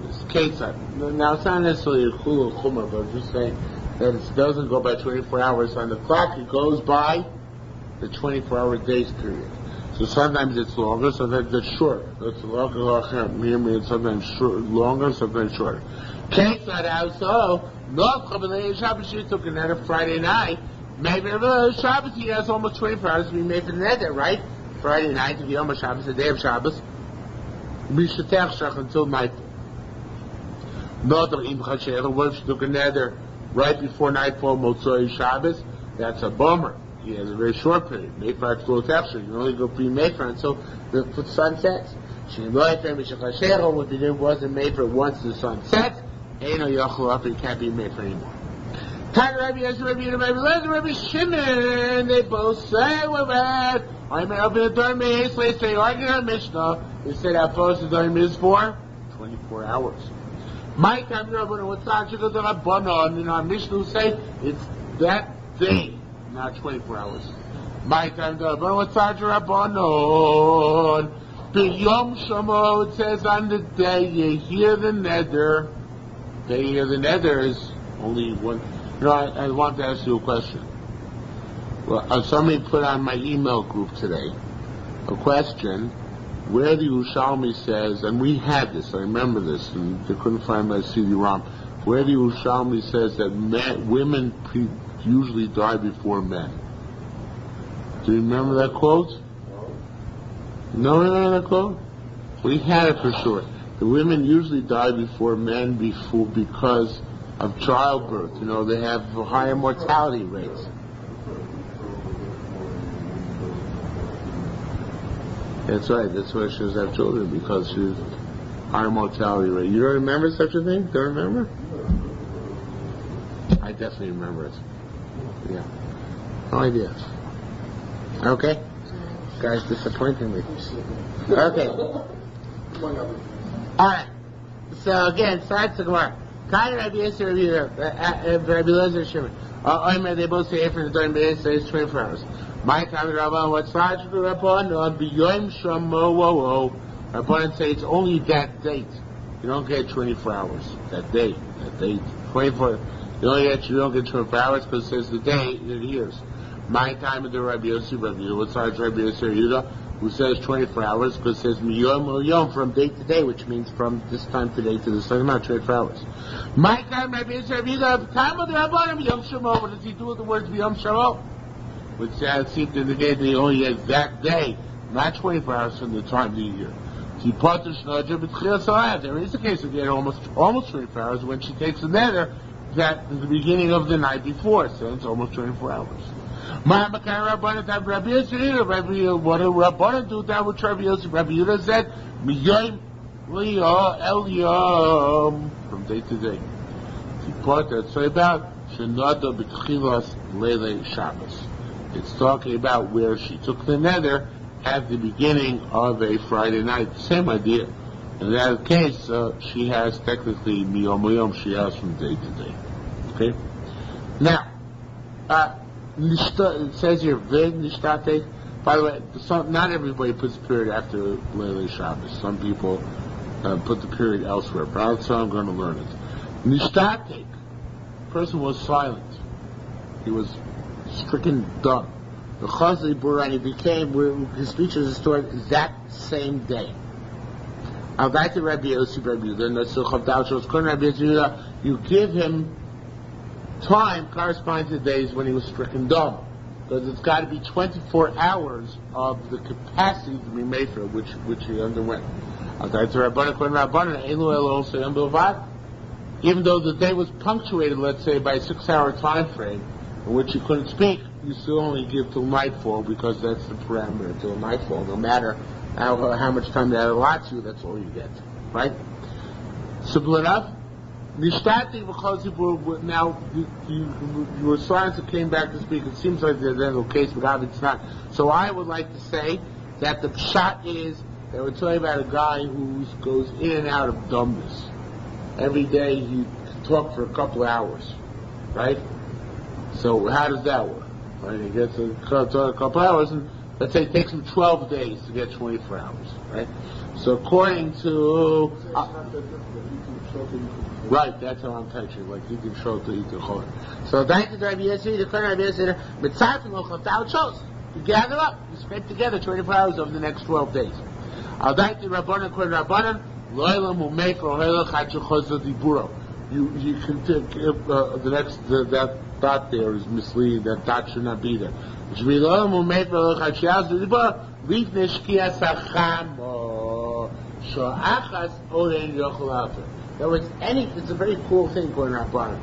this. Now, it's not necessarily a chul or chumrah, but I'm just saying that it doesn't go by 24 hours on the clock. It goes by the 24-hour days period. So sometimes it's longer, sometimes it's shorter. It's longer, sometimes longer, sometimes shorter. Case that also, Shabbos, she took another Friday night. Maybe Shabbos, he has almost 24 hours to be made for the nether, right? Friday night, to be almost Shabbos, the day of Shabbos. Until nightfall. What if she took a nether right before nightfall, Motzoi Shabbos? That's a bummer. He has a very short period. Mayfar to texture. You can only go pre-Mayfar until the sun sets. What they did wasn't Mayfar once the sun sets. Ain't no Yachal up, it can't be Mayfar anymore. Rabbi Shimon, they both say we're bad. I'm up in the Dharma, they argue on Mishnah. They said our post is Dharma is for 24 hours. My time, what's actually the Rabbanon in our Mishnah say it's that day, not 24 hours. My time, what's actually Rabbanon? B'yom Shamo, it says on the day you hear the nether. They hear the nether is only one. I want to ask you a question. Well, somebody put on my email group today a question where the Yerushalmi says, and we had this, I remember this, and they couldn't find my CD-ROM, where the Yerushalmi says that women usually die before men. Do you remember that quote? No, remember that quote? We had it for sure. The women usually die before men because of childbirth. They have higher mortality rates. That's right. That's why she doesn't have children, because she's higher mortality rate. You don't remember such a thing? Don't remember? I definitely remember it. Yeah. No idea. Okay. This guy's disappointing me. Okay. Alright. So again, starts the Gemara. Kind of Rabbi Yisrael, Rabbi Lezer Shimon. They both say from the time they say it's 24 hours. My time, Rabban, what's logical, Rabban? B'yom Shamo, Rabban say it's only that date. You don't get 24 hours. That date. 24. You don't get 24 hours because it says the day in the years. My time of the Rabbi Yossi, what's large Rabbi Yossi, who says 24 hours because it says miyom yom, from day to day, which means from this time today to this time, not 24 hours. My time, Rabbi Yossi, time of the Rabbanim, Yom Shamo. What does he do with the words Yom Shamo? Which seems to indicate that he only has that day, not 24 hours from the time of the year. There is a case of getting almost 24 hours when she takes a nether that is the beginning of the night before, so it's almost 24 hours. What do Rabbanan do that which Rabbi Yehuda said? From day to day. The part that's about Shenada B'tchilas Leilei Shabbos. It's talking about where she took the nether at the beginning of a Friday night. Same idea. In that case, she has technically miyom she has from day to day. Okay? Now, it says here, Nishtate. By the way, not everybody puts the period after Leilei Shabbos. Some people put the period elsewhere, but that's how I'm going to learn it. Nishtate. The person was silent. He was stricken dumb. The Chazli Burani became, his speech is restored that same day. I'll back to Rabbi Yossi, Rabbi Yehuda. You give him time corresponding to the days when he was stricken dumb, because it's got to be 24 hours of the capacity to be made for which he underwent. Even though the day was punctuated, let's say, by a 6-hour time frame in which he couldn't speak, you still only give till nightfall, because that's the parameter, till nightfall. No matter how much time that allots you, that's all you get, right? Simple enough. Nishtati, because now you were silent and came back to speak. It seems like there's no case, but obviously it's not. So I would like to say that the pshat is that we're talking about a guy who goes in and out of dumbness. Every day he can talk for a couple of hours, right? So how does that work? Right? He gets a couple of hours, and let's say it takes him 12 days to get 24 hours, right? So according to... right, that's how I'm touching, like you can show to eat the chol. So that's the Rabbi Yossi, the Rabbi Yossi, mitzatim ochatav chose. You gather up, you spend together 24 hours over the next 12 days. Al daiti Rabbanan, according to Rabbanan, lo'ilam u'mefer o'helach ha'chuchozah diburo. You can take, that dot there is misleading, that dot should not be there. It should be lo'ilam u'mefer o'helach ha'chuchozah diburo, lifnei shkias ha'chamo, sho'achas oren yochel afer. In other words, it's a very cool thing according to Rabbanan.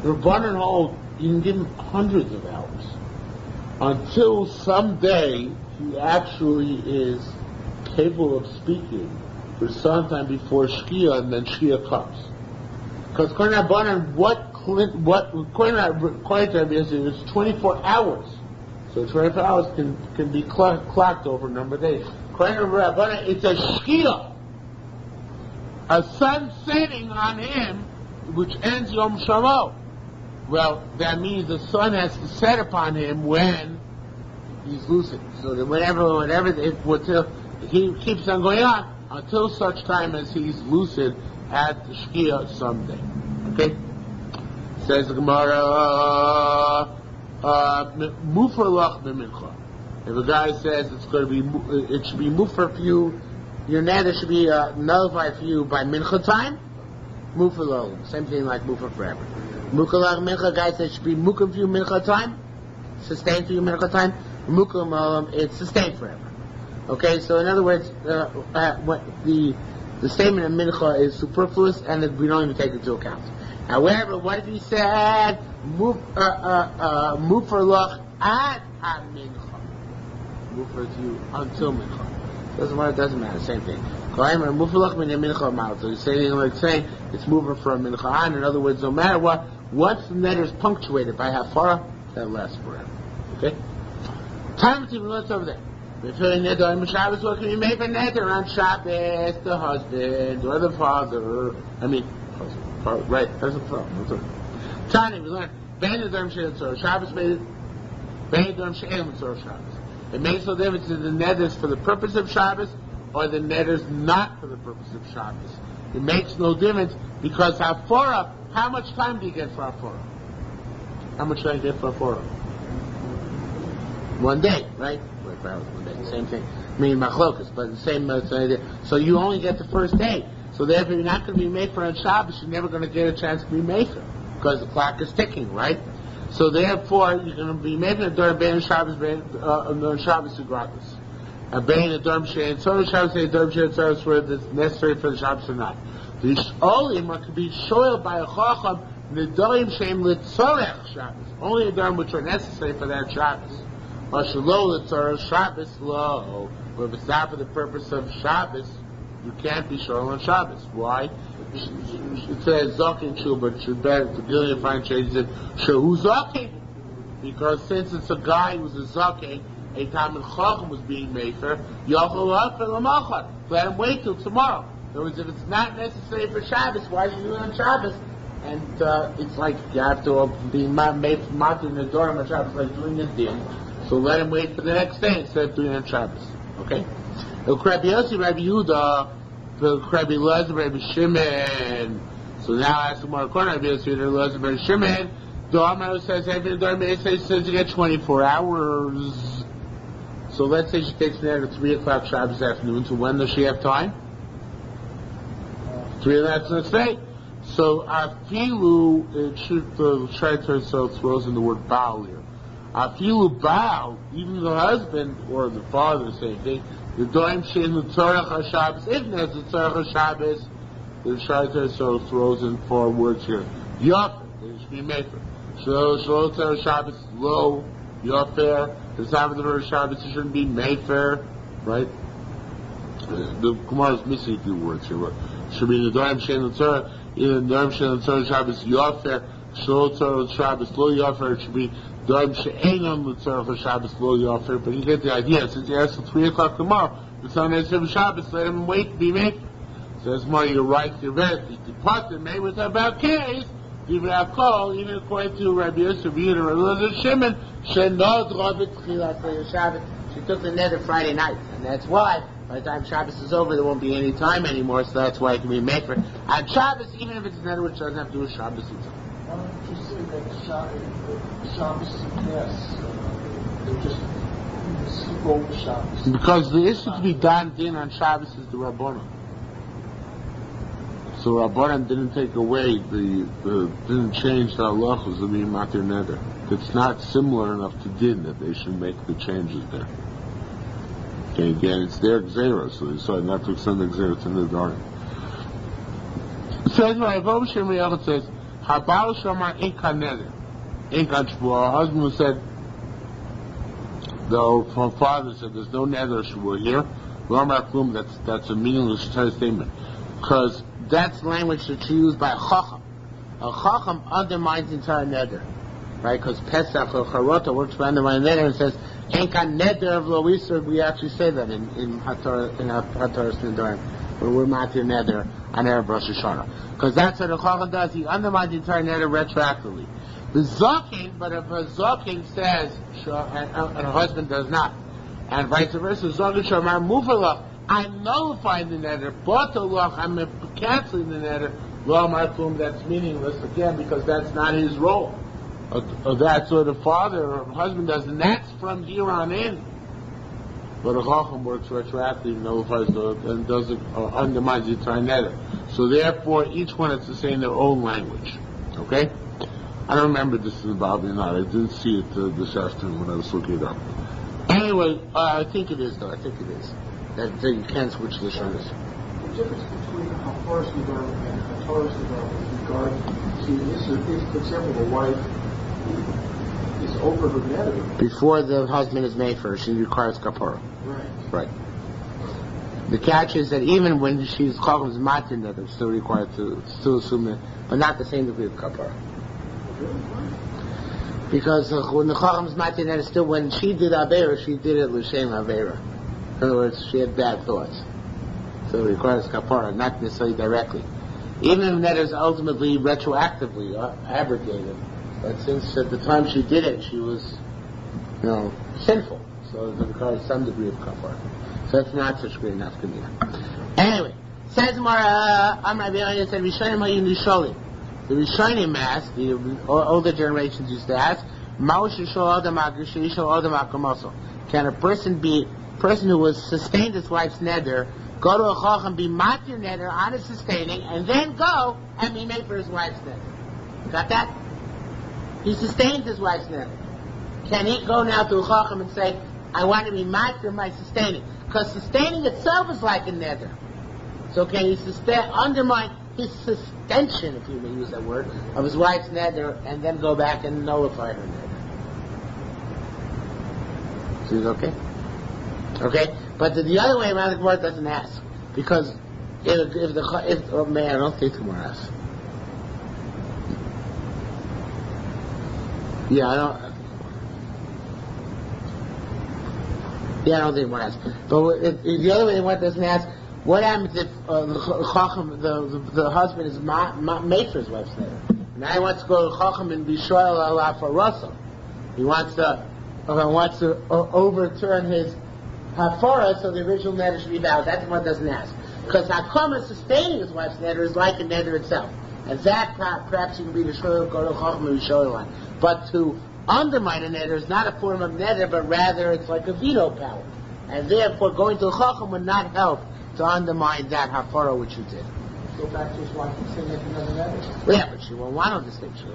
Rabbanan hold, you can give him hundreds of hours until someday he actually is capable of speaking for some time before Shkia, and then Shkia comes. Because according to Rabbanan, according to Rabbi Yossi, it's 24 hours. So 24 hours can be clocked over a number of days. According to Rabbanan, it's a Shkia. A sun setting on him, which ends Yom Shalom. Well, that means the sun has to set upon him when he's lucid. So that whatever, he keeps on going on until such time as he's lucid at the Shkia someday. Okay? Says the Gemara, Mufer lach b'mincha. If a guy says it should be mufer for you, your neder should be nullified for you by mincha time, mufer lo'olam. Same thing like mufer forever. Mukalach mincha, guy says it should be mukim for you mincha time, sustained for you mincha time. Mukim lo'olam, it's sustained forever. Okay, so in other words, what the statement of mincha is superfluous, and we don't even take it into account. However, what if he said mufer lach ad mincha, mufer to you until mincha? Doesn't matter, same thing. So he's saying it's moving from mincha on. In other words, no matter what, once the neder is punctuated by hafara, that lasts forever. Okay? Time to let's over there. If you're in Nedarim Shabbos, what can you make a neder on Shabbos? The husband or the father. Right, that's a problem. Tanya, we learned, Ben Nedarim She'en Tzor Shabbos, Ben Nedarim She'en Tzor Shabbos. It makes no difference if the neders for the purpose of Shabbos or the neders not for the purpose of Shabbos. It makes no difference because hafara, how much time do you get for hafara? How much time do you get for hafara? 1 day, right? 1 day, same thing. Machlokas, but the same idea. So you only get the first day. So therefore you're not going to be made for on Shabbos, you're never going to get a chance to be made for because the clock is ticking, right? So therefore, you're going to be making a Durham Bain Shabbos, Shabbos Gratis. A Bain, a Durham Shein, so Shabbos, a Durham Shein, so whether it's necessary for the Shabbos or not. The only one could be shoiled by a Chacham, the Durham Shein Litzorech Shabbos. Only a Durham which are necessary for that Shabbos. Mashalo Litzorech Shabbos, lo. But if it's not for the purpose of Shabbos, you can't be shoiled on Shabbos. Why? It says Zakin Shul, but it should better to deal in fine changes it Shehu Zakin. Because since it's a guy who's a Zakin, a Talmid Chacham was being made for, Yachol up and Lamachar. Let him wait till tomorrow. In other words, if it's not necessary for Shabbos, why should you do it on Shabbos? And it's like you have to be made for Matin the Dorm on Shabbos, like doing this deal. So let him wait for the next day instead of doing it on Shabbos. Okay? Rabbi Yossi, Rabbi Yehuda, Rabbi Elazar, Rabbi Shimon. So now I ask the more corner, Rabbi Yossi, Rabbi Elazar, Rabbi Shimon. The Amar says every day says you get 24 hours. So let's say she takes it at 3 o'clock Shabbos afternoon. So when does she have time? 3 o'clock the next day. So afilu, it should try to herself throws in the word baal here. Afilu baal, even the husband or the father, same thing. The doim shein the tzorach haShabbos. If there's the tzorach haShabbos, the Shaitar so throws in 4 words here. Yofer, it should be mefer. So tzorach Shabbos low. Yofer, the time of the word Shabbos it shouldn't be mefer, right? The Gemara is missing a few words here. It should be the doim shein the tzorach. Either the doim shein the tzorach Shabbos yofer. Tzorach Shabbos lo yofer. It should be Doim she'enon l'tzorach Shabbos lo yofer, but you get the idea. Since he asked at 3 o'clock tomorrow, the son has him Shabbos, let him wait to be made. Says more, you're right, you're right. He departed, made with about case, even have call, even according to Rabbi Yosef, Rabbi Elazar, Shimon, She took the neder Friday night, and that's why by the time Shabbos is over, there won't be any time anymore, so that's why it can be made for. On Shabbos, even if it's a neder which doesn't have to do with Shabbos itself. Why don't you say that Shabbos is yes? They're just skip over Shabbos. Because the issue to be done in on Shabbos is the Rabbanan. So Rabbanan didn't take away didn't change the halachos of the matir neder. It's not similar enough to din that they should make the changes there. Okay, again, it's their gzera, so they decided not to extend the gzera to Nedarim. It says, it says, Habal Shamar Inka Neder. Inka Shvua. Her husband said, the father said, there's no Neder Shvua here. That's a meaningless statement. Because that's language that's used by a Chacham. A Chacham undermines the entire Neder. Right? Because Pesach or Charota works to undermine Neder and says, Enka Neder of Lo Yisur. We actually say that in Hataras Nedarim, where we're Matir Neder on Erev Rosh Hashanah. Because that's what a Chacham does. He undermines the entire Neder retroactively. The Zokin, but if a Zokin says, and her husband does not, and vice versa, Zokin Shamar Mufalach, I'm nullifying the neder, but I'm canceling the neder, Lo Markum, that's meaningless, again, because that's not his role. That's what the father or husband does, and that's from here on in. But a Chacham works retroactively, nullifies and does it, undermines the entire neder. So therefore, each one has to say in their own language. Okay? I don't remember this is about me or not. I didn't see it this afternoon when I was looking it up. Anyway, I think it is, though. I think it is. That you can switch the shoulders. The difference between Halacha's Nedarim and Hataras Nedarim with regard to this is, for example, the wife is over her neder. Before the husband is made for her, she requires kapara. Right. The catch is that even when she's called matir neder, it's still required to assume it, but not the same degree of kapara. Because when the Chacham's matir neder, still when she did Aveira, she did it l'shem Aveira. In other words, she had bad thoughts. So it requires kapara, not necessarily directly. Even if that is ultimately retroactively abrogated, but since at the time she did it, she was, sinful. So it requires some degree of kapara. So that's not such great enough to me. Anyway, says Mara, Amar Rabbi said, Rishonim hayu nisholim. The Rishonim asked, the older generations used to ask, can a person who was sustained his wife's neder go to a chacham, be matir neder on his sustaining, and then go and be made for his wife's neder? Got that? He sustained his wife's neder. Can he go now to a chacham and say, I want to be matir my sustaining? Because sustaining itself is like a neder. So can he undermine his suspension, if you may use that word, of his wife's neder, and then go back and nullify her neder? So he's okay? Okay? But the other way around, the Gemara doesn't ask. Because I don't think the Gemara asks. I don't think the Gemara asks. But the other way the Gemara doesn't ask, what happens if the husband is made for his wife's neder? Now he wants to go to Chacham and be shoyal Allah for Russell. He wants to overturn his hafara, so the original neder should be valid. That's what doesn't ask. Because hakama sustaining his wife's neder is like a neder itself. And that perhaps you can be the shoyal, go to Chacham and be shoyal on. But to undermine a neder is not a form of neder, but rather it's like a veto power. And therefore going to Chacham would not help to undermine that hafara which you did. Go back to his wife and say make another neder. Yeah, but she won't want to distinction.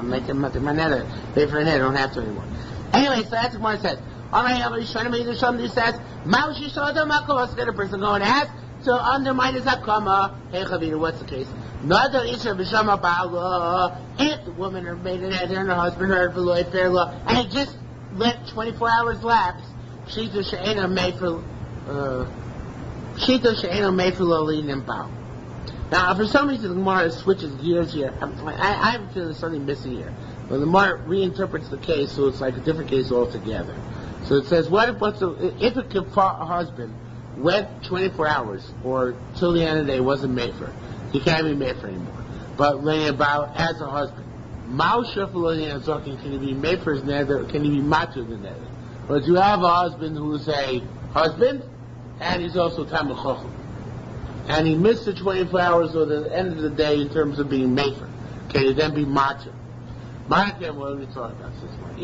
Make my neder, pay for a neder, don't have to anymore. Anyway, so that's what Gemara says. Alright, Rishonim says, what's the person go and ask to undermine his hakama? Hey Chavina, what's the case? If the woman made an neder and her husband heard for fair law, and it just let 24 hours lapse, Shita she'ena made for loli nimbao. Now, for some reason, the Gemara switches gears here. I feel there's something missing here. But the Gemara reinterprets the case, so it's like a different case altogether. So it says, if a husband went 24 hours, or till the end of the day wasn't made for, he can't be made for anymore. But laying about as a husband. Can he be made for his neder? Can he be matu the neder? But you have a husband who is a husband, and he's also Talmid Chacham, and he missed the 24 hours or the end of the day in terms of being made for. Can he then be matu? Matu, what are we talking about this morning?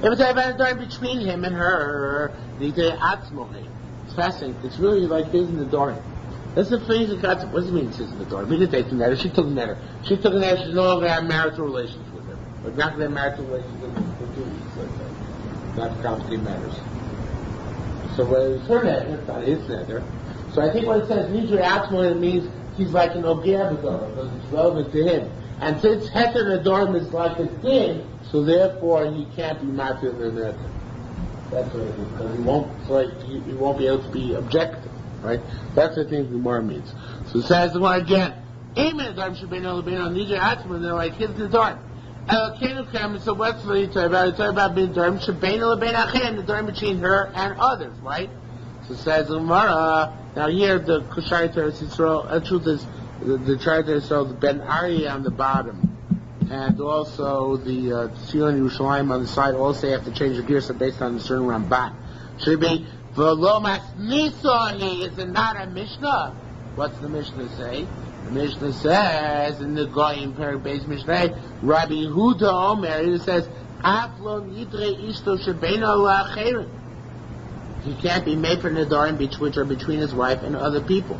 If it's a between him and her, it's fascinating. It's really like this in the door. That's the thing that got. What does it mean? It says in the door. We didn't take the netter. She took the netter. She took the netter. She's no longer have marital relations with him. But not going to have marital relations for 2 weeks. Not complicated matters. So when it's her netter, it's not his netter. So I think what it says, Nidre Atzmon, it means he's like an Ogea B'Dor, because it's relevant to him. And since Heter Nedarim is like a din, so therefore he can't be matir in the netter. That's what it is, because he won't be able to be objective, right? That's what I think the Gemara means. So it says the one again, Amen Nedarim Shabbeinu Lebeinu Nidre Atzmon, they're like his Nedarim. So what's the talk about being Nedarim Shabbeinu Lebeinu Achim, Nedarim between her and others, right? So it says the Gemara. Now here the Kushai Teres Yisrael, the truth is the Kushai Teres Yisrael, the Ben Ari on the bottom, and also the shiur in Yerushalmi on the side. Also, you have to change the gears based on the certain Ramban. Should be V'lo Masnisohi. Is it not a Mishnah? What's the Mishnah say? The Mishnah says in the Goyim Perek Beis Mishnah, Rabbi Yehuda Omer, it says Aflo Nidre Ishto Shebeinu La'acherim. He can't be made for Nedarim which are between his wife and other people.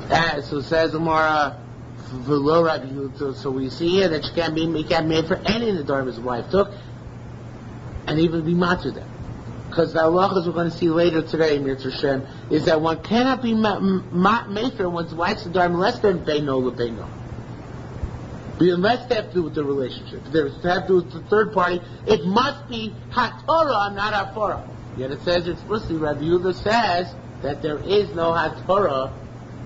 So says Amara, so we see here that he can't be made for any Nedarim his wife took, and even be matzah them. Because the halachas we're going to see later today, Mirza Shem, is that one cannot be made for one's wife's Nedarim unless they're beino lebeino. Unless they have to do with the relationship. If they have to do with the third party, it must be HaTorah, not HaForah. Yet it says explicitly, Rabbi Yehuda says that there is no HaTorah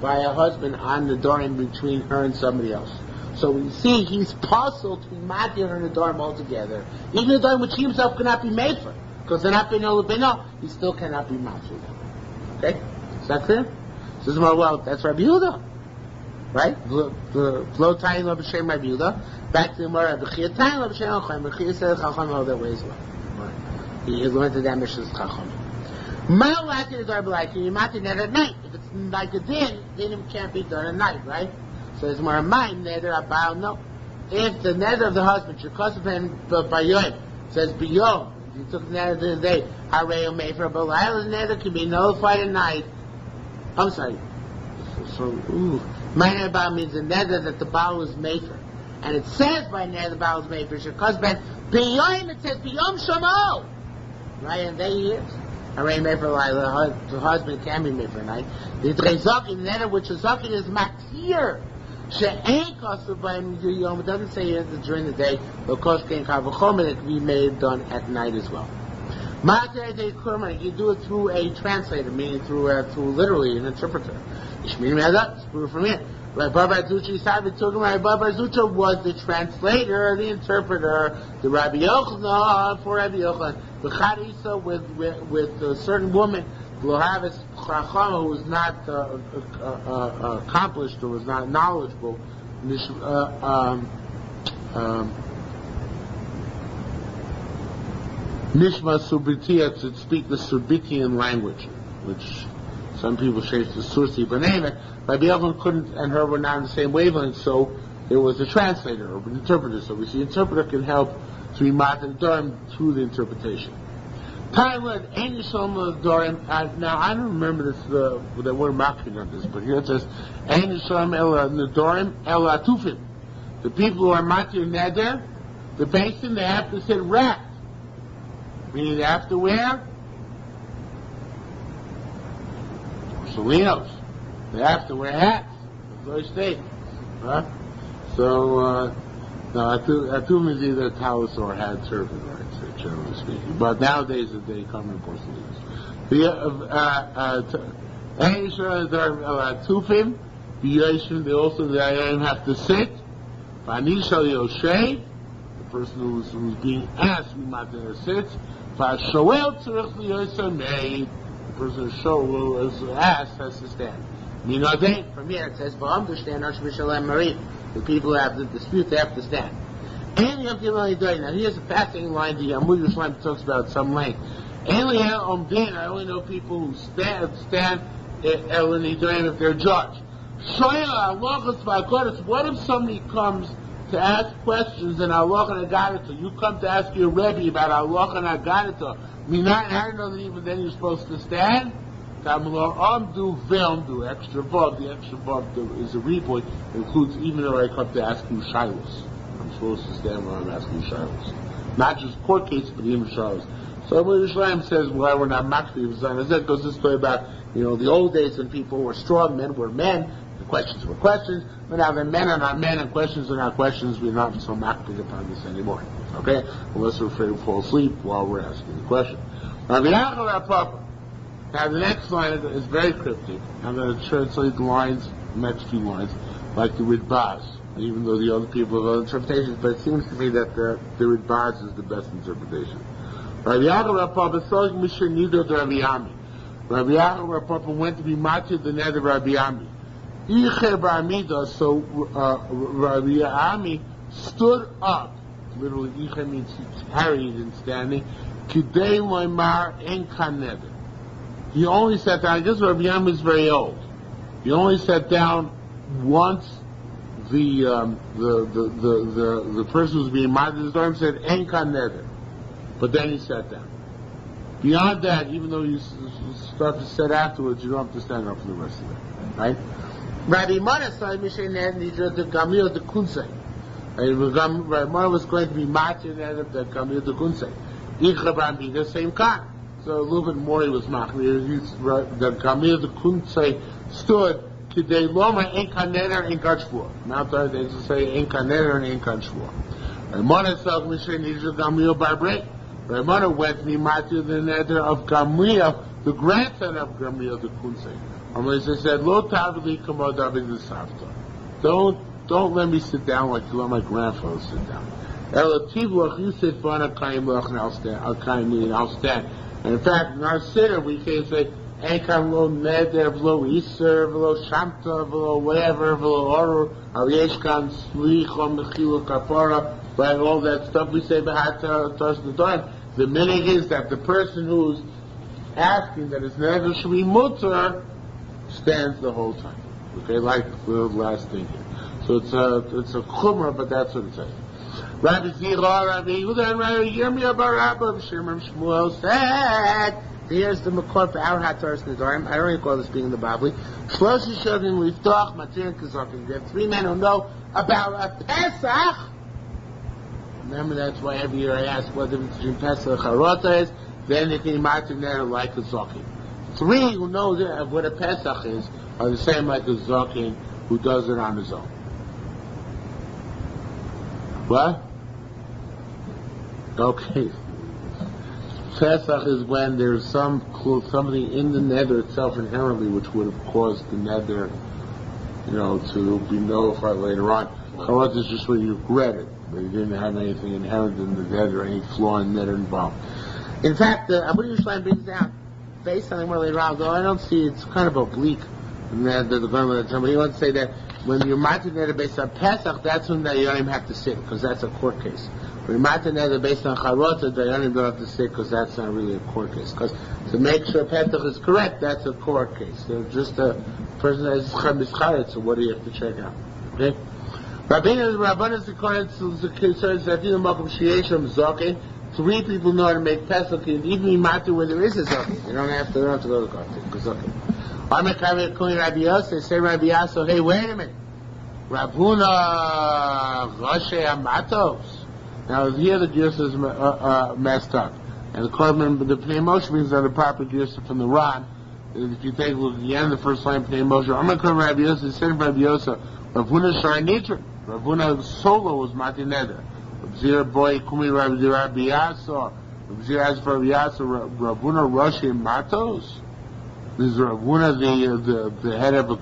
by a husband on the Nedarim between her and somebody else. So we see he's puzzled to be matir her Nedarim altogether. Even the Nedarim which he himself cannot be made for. Because they're not beino lebeino, he still cannot be matir. Okay? Is that clear? So this is more, well, that's Rabbi Yehuda. Right? Flow Tayin Lo B'Shem Rabbi Yehuda. Back to the Gemara, B'Chiyah Tayin Lo B'Shem Chacham. B'Chiyah says Chacham all that way as well. He learned to that Mishnah's Chacham. Ma'alati Nedarim B'Layit. Can you matir net at night? If it's like a din it can't be done at night, right? So it's more mine neder abal. No. If the neder of the husband should cause him b'yom, says b'yom, he took the neder during the day. Harei made for a b'layil. The neder can be nullified at night. I'm sorry. My neder abal means the neder that the baal was made for, and it says by neder the baal was made for. Should cause ben b'yom. It says b'yom shamo. Right, and there he is. Harei made for a the husband can be made for a night. The neder which is zakin is matir. She'ain kosu b'ayim yom. It doesn't say it during the day, but koshkein kavachom, and it can be made done at night as well. Matir de kurman, you do it through a translator, meaning through literally an interpreter. Ishmini me'adat, it's proof from here. Rabbi Bar Zucha Yisavi told him Rabbi Bar Zucha was the translator, the interpreter, the Rabbi Yochanan for Rabbi Yochanan. The Charisa with a certain woman, Lohavis Chacham, who was not accomplished or was not knowledgeable, Nishma Subritia, to speak the Surbitian language, which some people say the Sursi, but anyway, Rabbi Yochanan couldn't, and her were not on the same wavelength, so there was a translator or an interpreter. So we see the interpreter can help to be matir Nedarim through the interpretation. Thailand, Ein Yerushalmi Nedarim. Now I don't remember this, that we're marking on this, but here it says Ein Yerushalmi Nedarim El Atufim. The people who are matir neder, the basin, they have to sit wrapped, meaning they have to wear Salinos. They have to wear hats. That's what they huh? So, no, Atum is either talis or hat turban, right, generally speaking. But nowadays they come in porcelains. Tufim, they also the ayam have to sit. Vanishal Yoshe, the person who's being asked, we might sits. Vashoel tzurich liyosei, the person who is asked has to stand. From here it says, understand Hashem Shalem Marie. The people who have the dispute, they have to stand. Now here's a fascinating line the Yerushalmi talks about at some length. I only know people who stand if they're judged. What if somebody comes to ask questions in Halacha Nedarim? You come to ask your Rebbe about Halacha Nedarim. How do you know that even then you're supposed to stand? Do extra vav. The extra vav is a reboy. It includes even though I come to ask you shilos. I'm supposed to stand when I'm asking you shilos. Not just court cases, but even shilos. So Yerushalmi says, well, we're not makriv zayin. That goes this story about, the old days when people were strong, men were men, the questions were questions, but now the men are not men and questions are not questions, we're not so makriv upon this anymore. Okay? Unless we're afraid to fall asleep while we're asking the question. Now the next line is very cryptic. I'm going to translate the next few lines, like the Ridbaz, even though the other people have other interpretations, but it seems to me that the Ridbaz is the best interpretation. Rabbi Yaakov Papa saw Mishnah Nido to Rabbi Ami. Rabbi Yaakov Papa went to be matched the net of Rabbi Ami. So Rabbi Ami stood up. Literally, Iche means he carried and standing. Kidei Loimar En Kaneder. He only sat down. I guess Rabbi Ami is very old. He only sat down once. The person who was being matched his arm said En Kaneder. But then he sat down. Beyond that, even though you start to sit afterwards, you don't have to stand up for the rest of it. Right? Rabbi Mona saw Mishnah Nidra the Gamil the Kunsei. Rabbi Mona was going to be matching at the Gamil the Kunsei. Icha the same kind. So a little bit more he was machmir. The Gamil the Kunsei stood Kidei Loma En Kaneder En Kachvur. Now they used to say En Kaneder and En Kachvur. Rabbi Mona saw Mishnah Nidra Gamil Barbrei. Ramana went to be matched the nether of Gamliel, the grandson of Gamliel the Kunsei. They said, "Lo tavli kamo David the Savta." Don't let me sit down like you let my grandfather sit down. Elativlach, you sit for a kaim lach and I'll stand. And in fact, in our sitter we can say, "Enkam lo neder v'lo iser v'lo shamta v'lo whatever v'lo oru al yeshkan slichom mechilu kapara." Right, all that stuff we say behind Tosh Nedarim. The meaning is that the person who's asking that his neder should be mutter stands the whole time. Okay, like the last thing here. So it's a chumrah, but that's what it says. Rabbi Zira, Rabbi Yehuda, and Rabbi Yirmiyah bar Rabba Shimon Shmuel said. Here's the makor for our Tosh Nedarim. I don't recall this being in the Bible. Shloshi Shavim Liftach Matir Kazakim. You have 3 men who know about a Pesach. Remember, that's why every year I ask what the difference between Pesach and Charota is. Then they can imagine there like a Zokin. 3 who know what a Pesach is are the same like a Zokin who does it on his own. What? Okay. Pesach is when there's something in the nether itself inherently which would have caused the nether, to be nullified later on. Charota is just when you regret it. But you didn't have anything inherent in the nether or any flaw in the nether involved. In fact, Abu Yerushalmi brings down, based on more later on, though I don't see it's kind of oblique, that the government but he wants to say that when you're matched nether based on Pesach, that's when the Dayanim have to sit, because that's a court case. When you're matched nether based on Charota, the Dayanim don't have to sit, because that's not really a court case. Because to make sure Pesach is correct, that's a court case. They're just a person that is Chamischaret, so what do you have to check out? Okay? Rabbanas according to the concerns that in the Makom Shiesham Zokin, 3 people know how to make Pesach, and even matter where there is a Zokin. You don't have to go to Zokin. I'm a Kaveh Kuni Rabbi Yosef, say Rabbi Yosef, hey, wait a minute. Rabhuna Roshei Amatos. Now here the Gersa is messed up. And the Pnei Moshe means that the proper Gersa from the Ran. If you take a look at the end of the first line, Pnei Moshe, I'm a Kaveh Rabbi Yosef, say Rabbi Yosef, Rabhuna Shai Nitrin. Ravuna solo was Mati Neder. Rabzir boy Kumi Rabbi Yasser. Rabzir asked for Rabbi Yasser, Ravuna Roshi Matos. This is Ravuna the head of the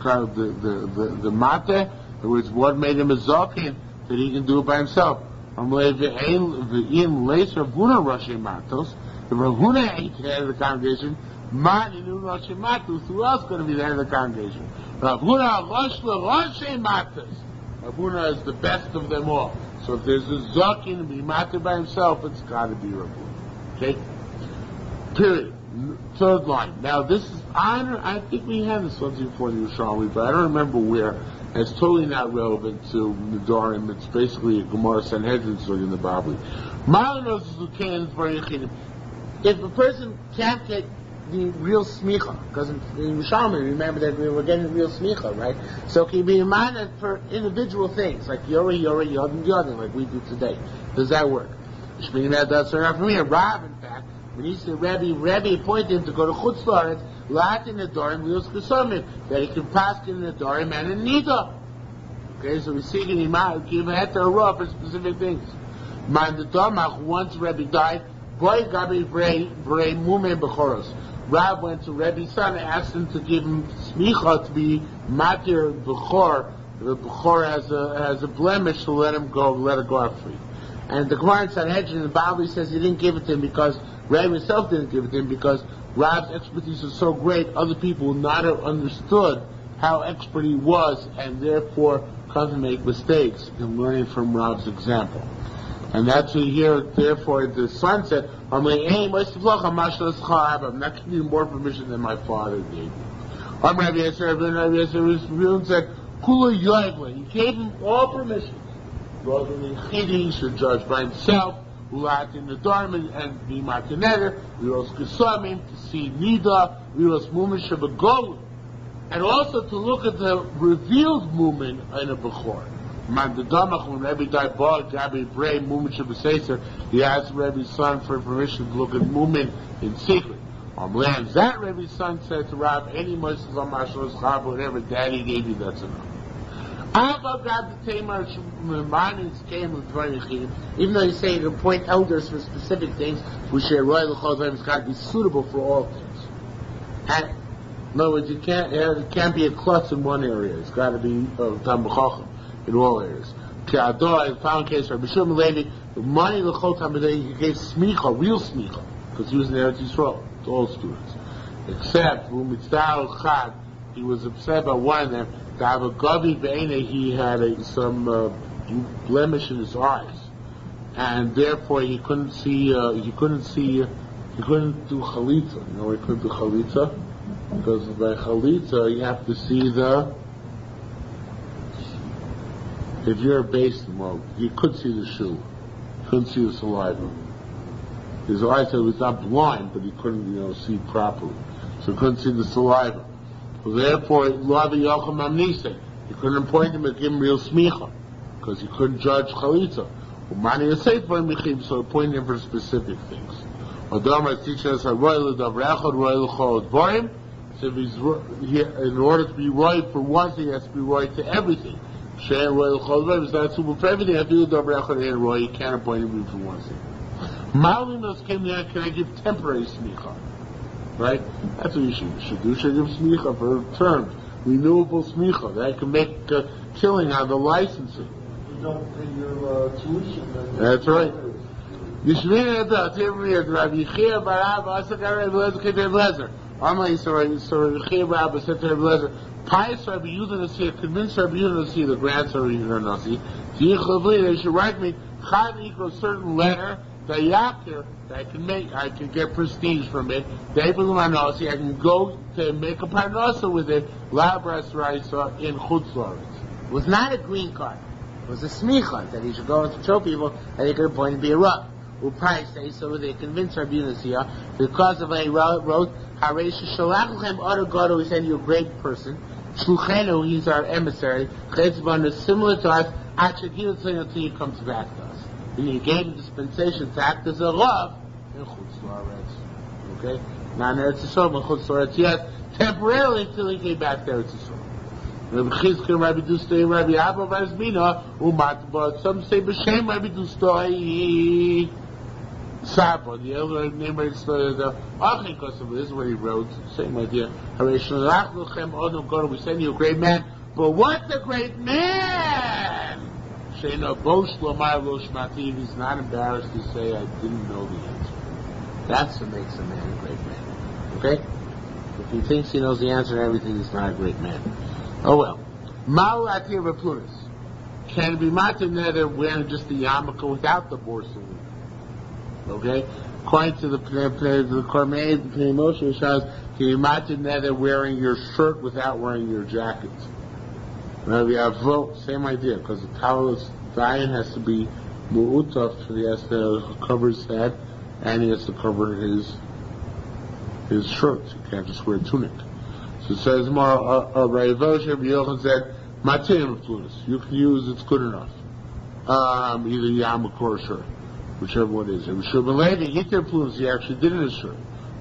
Mate. In other words, what made him a Zokin that he can do it by himself. V'in leis Ravuna Roshi Matos. If Ravuna ain't the head of the congregation, Mani knew Roshi Matos. Who else going to be the head of the congregation? Ravuna Rosh Roshi Matos. Rav Huna is the best of them all. So if there's a zakin to be matir by himself, it's got to be Rav Huna. Okay? Period. Third line. Now this is honor. I think we had this once before in Yerushalmi, but I don't remember where. And it's totally not relevant to Nedarim. It's basically a Gemara Sanhedrin story in the Bible. If a person can't get the real smicha, because in Yerushalmi, remember that we were getting real smicha, right? So it can be reminded for individual things, like Yori, Yodin, Yodin, like we do today. Does that work? Shmini Nedarim, so not for me. Rav, in fact, when he said Rebbe appointed him to go to Chutz La'aretz, Latin Nedarim, Lios Kesomim, that he can pass in Nedarim and in Nida. Okay, so we see in Imam, give a heter raw for specific things. Man the Damach, once Rebbe died, Boy Gabi Vrei Mume Bechoros. Rab went to Rebbe's son and asked him to give him smicha to be matir Bechor. The Bechor has a blemish, to let it go out free. And the Gemara in Sanhedrin in the Bible says he didn't give it to him because Rebbe himself didn't give it to him because Rab's expertise was so great, other people would not have understood how expert he was, and therefore come to make mistakes in learning from Rab's example. And that's what here, therefore, the son said, I'm not giving you more permission than my father gave me. He said, he gave him all permission. He should judge by himself, in the Nedarim and be matineder, Liros Kesomim, to see Nida, Liros Mumin Shebegol, and also to look at the revealed Mumin in a Bechor. Man the Damach, when Rebbe died, Gabi Brei Mumin Shebeseser, he asked Rebbe's son for permission to look at Mumin in secret. On land, that Rebbe's son said to Rab, any Moses on Mashlos Chab, whatever Daddy gave you, that's enough. Even though you say you appoint elders for specific things, we share royal chazayim, it's got to be suitable for all things. And in other words, it can't be a klutz in one area. It's got to be tam b'chacham in all areas. I found a case where Bishum Levi, the money l'chol tamidei, he gave smicha, real smicha, because he was in Eretz Yisrael to all students, except Umitzvah Chad. He was upset about one of them. To have a gavi be'ene, he had some blemish in his eyes, and therefore he couldn't see. He couldn't do chalitza. You know, he couldn't do chalitza because by chalitza you have to see the. If you're a base mode, he could see the shoe, couldn't see the saliva. His eyes was not blind, but he couldn't, see properly, so he couldn't see the saliva. So therefore, he couldn't appoint him and give him real smicha, because he couldn't judge chalitza. So appointed him for specific things. Adama is teaching us so in order to be right for one thing, he has to be right to everything. Is not suitable for everything. You can't appoint him for one thing. Malinos came there, can I give temporary smicha? Right? That's what you should do. You should give smicha for terms. Renewable smicha. That can make a killing on the licensing. You don't pay your tuition. That's right. Yishmini Nedarim, Rabbi Yechia Barav, Asakar Rabbi Lezer, Kei Rabbi Lezer. Amalei, so Yechia Barav said to Rabbi Lezer, pious Rabbi Yehuda Nasi, convinced Rabbi Yehuda Nasi, the grandson of Rabbi Yehuda Nasi, they should write me Chad equals a certain letter, that I can get prestige from it. I can go to make a parnasa with it. Labras Raisa in Chutz La'aretz. It was not a green card. It was a smicha that he should go and show people that he could appoint to be a rav. U'pai so they convinced Rabbi Yunus because of what he wrote. Haresh shalach lechem other God who send you a great person. Shluchenu, he's our emissary. Chetzban is similar to us. Until he comes back to us. And he gave him dispensation to act as a rav in Chutz La'aretz. Okay? Not in Eretz Yisrael, but Chutz La'aretz, yes, temporarily until he came back to Eretz Yisrael. Rabbi Chizkiah, Rabbi Dustay, Rabbi Abba, Rabbi Zbina, Umat, some say B'Shem, Rabbi Dustay, Saba, the elder name Rabbi Dustay, the Achin Kosovo, this is what he wrote, same idea. Haresh Shalach Luchem Odom God, we send you a great man, but what's a great man? Shena Bosh Lomar Losh Mativ, he's not embarrassed to say, I didn't know the answer. That's what makes a man a great man. Okay? If he thinks he knows the answer to everything, he's not a great man. Oh well. Ma'u atir v'pluris. can be matzah nether wearing just the yarmulke without the borsal. Okay? According to the Kormei, the Pnei Moshe says, can be matzah nether wearing your shirt without wearing your jacket. Now we have same idea, because the towel's Zion has to be mu'utaf, so he has to cover his head, and he has to cover his shirt. He can't just wear a tunic. So it says more, Rav Yochanan said, Matzim influence. You can use, it's good enough. Either yarmulke or shirt, whichever one it is. If Shub and Levi, he can influence, he actually did it in his shirt.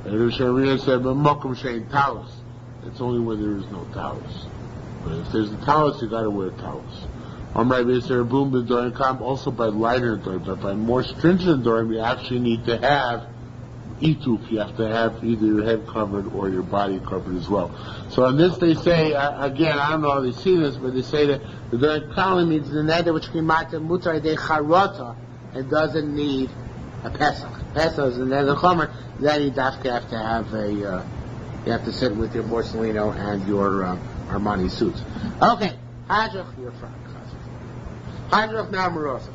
And Yerushalmi said, but Mokum Shein Talis. It's only when there is no talis. But if there's a talis, you gotta wear talis. Also by lighter Nedarim, but by more stringent Nedarim, you actually need to have ituf. You have to have either your head covered or your body covered as well. So on this they say, again, I don't know how they see this, but they say that the Nedarim Kali means the nether which can mutar de charota and doesn't need a pesach. Pesach is the nether chomer. Then you have to have you have to sit with your borsalino and your Armani suits. Okay, Hajrach, you're front. Hajrach now Marosa.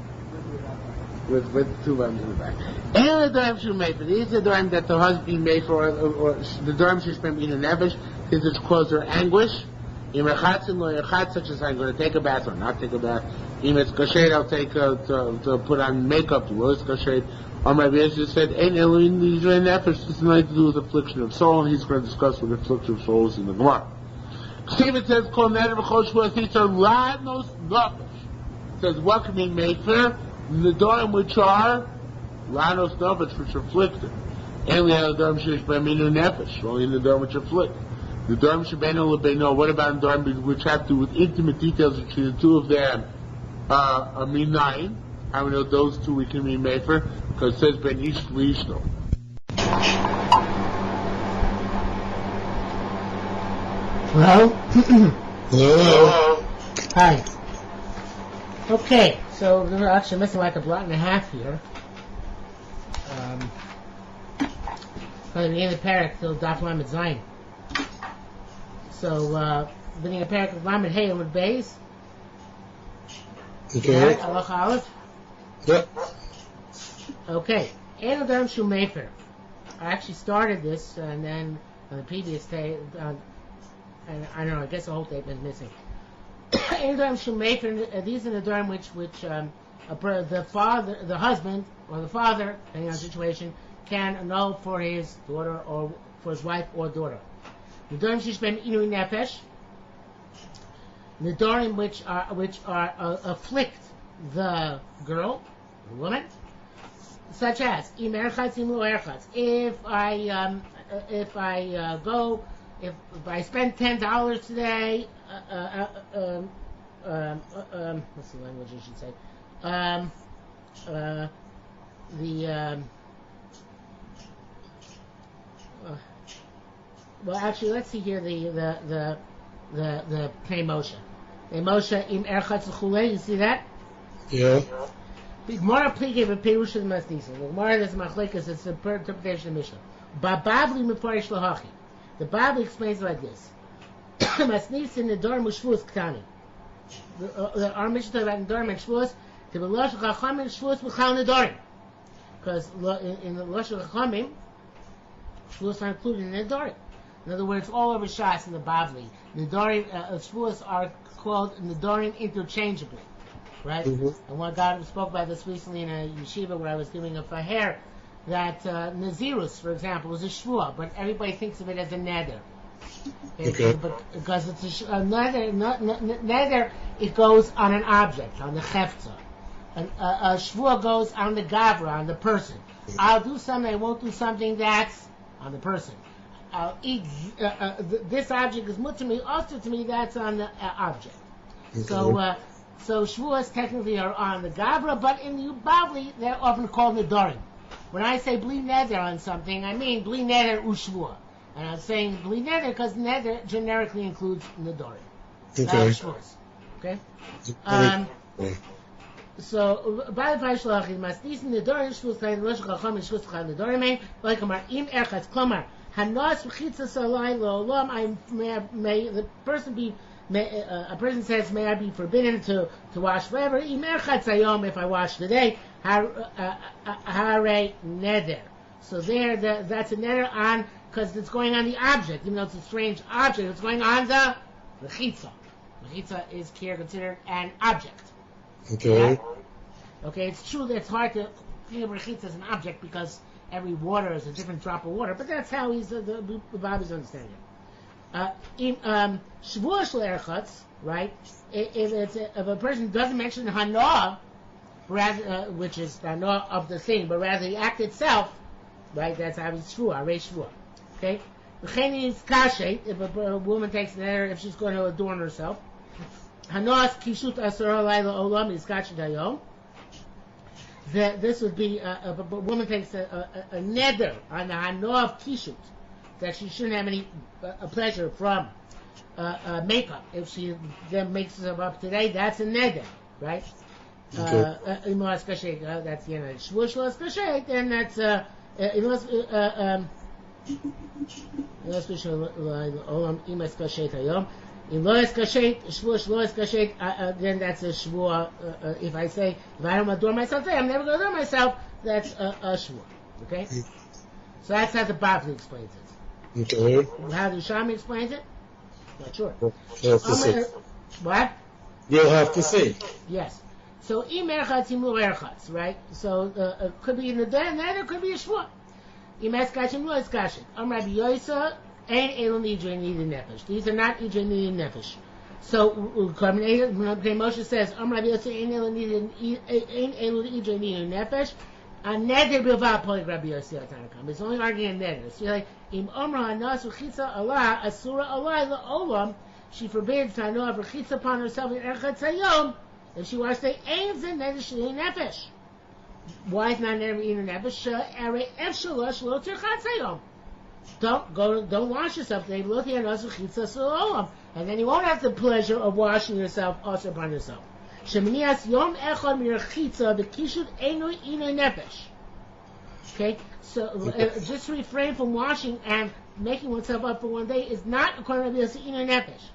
With two buttons in the back. And the Nedarim should make for these are the Nedarim that the husband made for, or the Nedarim should spend in a nefesh, since it's cause their anguish. Im echatzin lo echatz, such as I'm going to take a bath or not take a bath. Im it's kashed, I'll take to put on makeup. The it's kashed. My Yeshua said, "Ein Elohim nidrei nefesh." This is nothing to do with affliction of soul, and he's going to discuss what affliction of soul is in the Gemara. Stephen says, "Kol neder v'chol shvuas yitzar ladnos nefesh." Says what can be made for the Nedarim which are lanos nefesh, which are afflicted. Only the Nedarim sheish b'aminu nefesh. Only the Nedarim which afflict. The Nedarim shebeinu lebeinu. What about the Nedarim which have to do with intimate details between the two of them? A minayin. How we know those two we can be made for? Because it says ben ish l'ishno. Hello? Hello. Hi. Okay, so we're actually missing like a block and a half here. From the end of the parak till Daf Lamed Zayin. So, beginning of parak of Lamed Hey and with Beis. Okay. Halacha Aleph. Yep. Okay. Ein Nedarim Shu Mefer. I actually started this, and then on the previous day, and I don't know, I guess the whole tape is missing. Ein Nedarim Shu Mefer, these are the Nedarim which the husband, or the father, depending on the situation, can annul for his daughter, or for his wife or daughter. Nedarim Shesh Ben Inui Nefesh, Nedarim which are afflict the girl, the woman, such as if I spend $10 today, what's the language I should say? Well, actually, let's see here the Pnei Moshe. Pnei Moshe im erchatz l'chulei. You see that? Yeah. The Gemara gave a perush of the Masnisa. The Gemara is machlekes. It's the interpretation of the Mishnah. Bababli mefarish lahachi. The Bible explains it like this: Masnisa nedarim u'shvuos ktani. Our Mishnah about nedarim and shvuos. To the Lashon Chachamim shvuos b'chal nedarim. Because in the Lashon Chachamim, shvuos are included in nedarim. In other words, all over Shas in the Bavli, nedarim shvuos are called nedarim interchangeably. Right? Mm-hmm. And one guy spoke about this recently in a yeshiva where I was giving a faher, that Nazirus, for example, is a shvua, but everybody thinks of it as a neder. Okay. But because it's a neder, it goes on an object, on the chefza. A shvua goes on the gavra, on the person. I'll do something, I won't do something, that's on the person. I'll eat, this object is mut to me, also to me, that's on the object. Okay. So shvuas technically are on the gavra, but in the Bavli they're often called nedarim. When I say bli neder on something, I mean bli neder ushvua, and I'm saying bli neder because neder generically includes nedarim. Okay. Shvuas. Okay. So by the Paishlachim, masnis nedarim shvuas kain rosh chacham shvuas kain nedarim like Amar im erchatz klomar hanas v'chitzas alay lo'olam. May the person be a person says, may I be forbidden to wash forever? If I wash today, hare neder. So there, that's a neder on, because it's going on the object, even though it's a strange object, it's going on the rechitza. Rechitza is here considered an object. Okay. Yeah? Okay, it's true that it's hard to think of rechitza as an object because every water is a different drop of water, but that's how the Bobby's understanding it. Shvuah shle'erchatz, right? If a person doesn't mention hana, which is the hana of the thing, but rather the act itself, right? That's how it's shvuah, reish shvuah. Okay. V'chein is kashet, if a woman takes an error, if she's going to adorn herself. Hanas kishut asur halayla olam is kashet hayom. This would be a woman takes a neder on the hana of kishut, that she shouldn't have any pleasure from makeup. If she then makes herself up today, that's a neder, right? That's the end of it. Shvuah shlo eskashet, then that's then that's a shvuah. If I say, if I don't adore myself today, I'm never going to adore myself, that's a shvuah. Okay? So that's how the Bavli explains it. Okay. How the Yerushalmi explains it? Not sure. You'll have to see. What? You'll have to see. Yes. So, imerchatz imlu erchatz, right? So, it could be in the day, and then it could be a shvuah. Imeskachim lo eskachim. Rabbi Yoisa, ein elu nidrei nidin nefesh. These are not nidrei nidin nefesh. So, Moshe says, Rabbi Yoisa, ein elu nidrei nidin nefesh. A neder bilvad polig Rabbi Yosi Tanakam. It's only arguing a neder. So you're like, im omra hanas rechitza Allah asura Allah la'olam. She forbids to know of rechitza upon herself in erchatz hayom. If she wants to say, ein zeh neder sheli nefesh. Why is not neder in nefesh? Ere efshala shlo tirchatz hayom. Don't wash yourself today. Look here, hanas rechitza asura olam, and then you won't have the pleasure of washing yourself also upon yourself. Sheminias yom echad mirachitza bekishut eno ino nefesh. Okay, so just refrain from washing and making oneself up for one day is not according to the ino nefesh.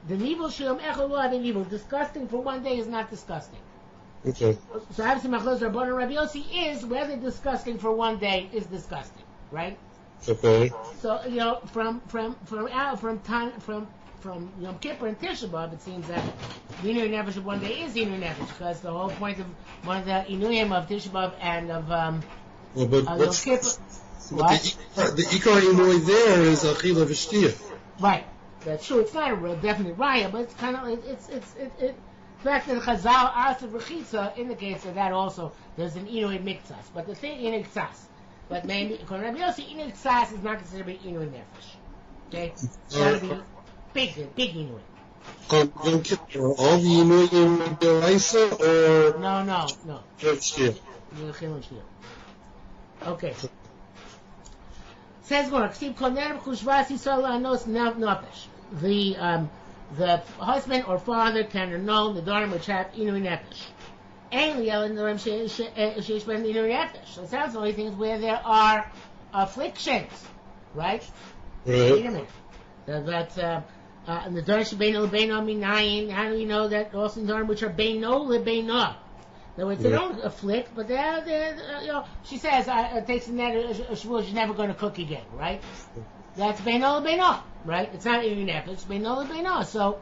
The evil sheyom echad lo having evil. Disgusting for one day is not disgusting. Okay. So obviously, Machlos Rabban and Rabbi Yossi is whether disgusting for one day is disgusting, right? Okay. So from Yom Kippur and Tisha B'Av, it seems that the Inui Nefesh of one day is Inui Nefesh, because the whole point of one of the Inuyim of Tisha B'Av and of Yom Kippur. What? The Ikar Inui there is Achila V'Shtiyah. Right. That's true. It's not a real definite raya, but it's kind of the fact that Chazal Asif Rechitza indicates that also there's an Inui Miktsas, but the thing Inui Ktsas. But maybe according to Rabbi Yossi, Inui Ktsas is not considered to be Inui Nefesh. Okay, it's got to be big Inui. Yom Kippur, all the Inuyim Deraisa or No. Shia? Okay. Says more. The husband or father can annul the Nedarim which have Inui Nefesh. So it sounds only things where there are afflictions, right? Wait a minute. The Nedarim shebeino lebeino minayin. How do we know that also Nedarim which are beino lebeino? In other words, they don't afflict, but they're she says, it takes a shvuah, she's never going to cook again, right? That's beino lebeino, right? It's not Inui Nefesh, it's beino lebeino. So,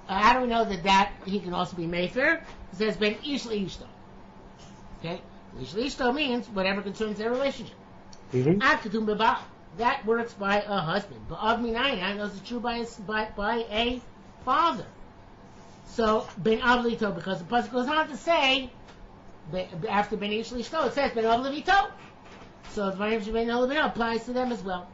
how do we know that he can also be mefer? It says ben ish leishto. Okay? Ish leishto means whatever concerns their relationship. Akatum beba. That works by a husband. But of minayin, I know it's true by a father. So, ben avlito, because the pasuk goes on to say, after ben ish leishto, it says ben avlito. So, the Varim Shebei Nolabino applies to them as well.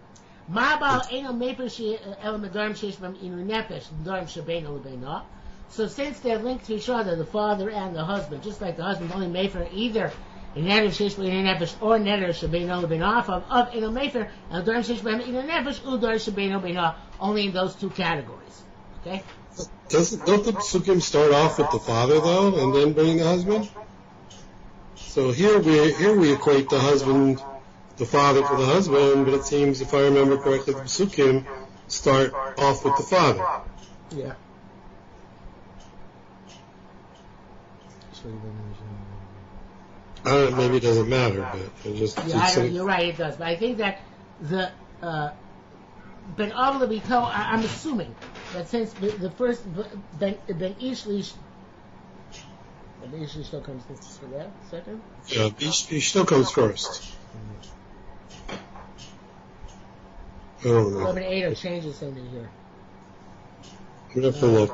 So since they're linked to each other, the father and the husband, just like the husband only made for either in neder sheish b'inei nefesh or neder shebeino lebeino of eno mefer, and nedarim sheish b'inei nefesh u'neder shebeino lebeino, only in those two categories. Okay. Don't the psukim start off with the father though, and then bring the husband? So here we equate the husband, the father to the husband, but it seems, if I remember correctly, the psukim start off with the father. Yeah. Maybe it doesn't matter, but it just. You're right, it does. But I think that the Ben Av Levito, I'm assuming that since the first Ben Ish Lish still comes for that second. Yeah, Ish still comes first. I don't know. 11-8 changes something here. We have to look.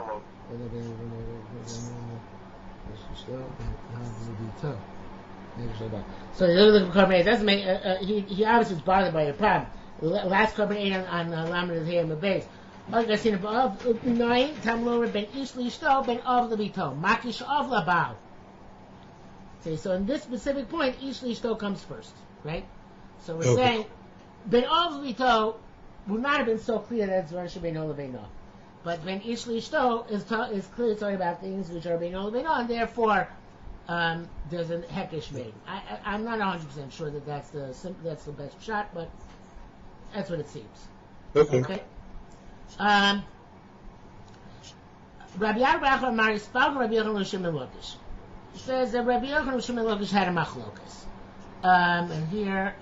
So the other Korban 8 doesn't make. He obviously is bothered by a problem. The last Korban 8 on Lamed is here in the base. Like I said above, 9 Tamlor Ben Ish Lishto Ben Av Levito Makish Av Labal. Okay, so in this specific point, Ish Lishto comes first, right? So we're saying Ben Av Levito would not have been so clear that it's Rosh Beino Lebeino. But Ben Ish Lishto is clearly talking about things which are Beino Lebeino, and therefore there's a hekesh made. I'm not 100% sure that that's the best shot, but that's what it seems. Okay. Rabbi Yad Amar Yispal Rabbi Yochanan Shimon Lakish. He says that Rabbi Yochanan Shimon Lakish had a machlokas. And here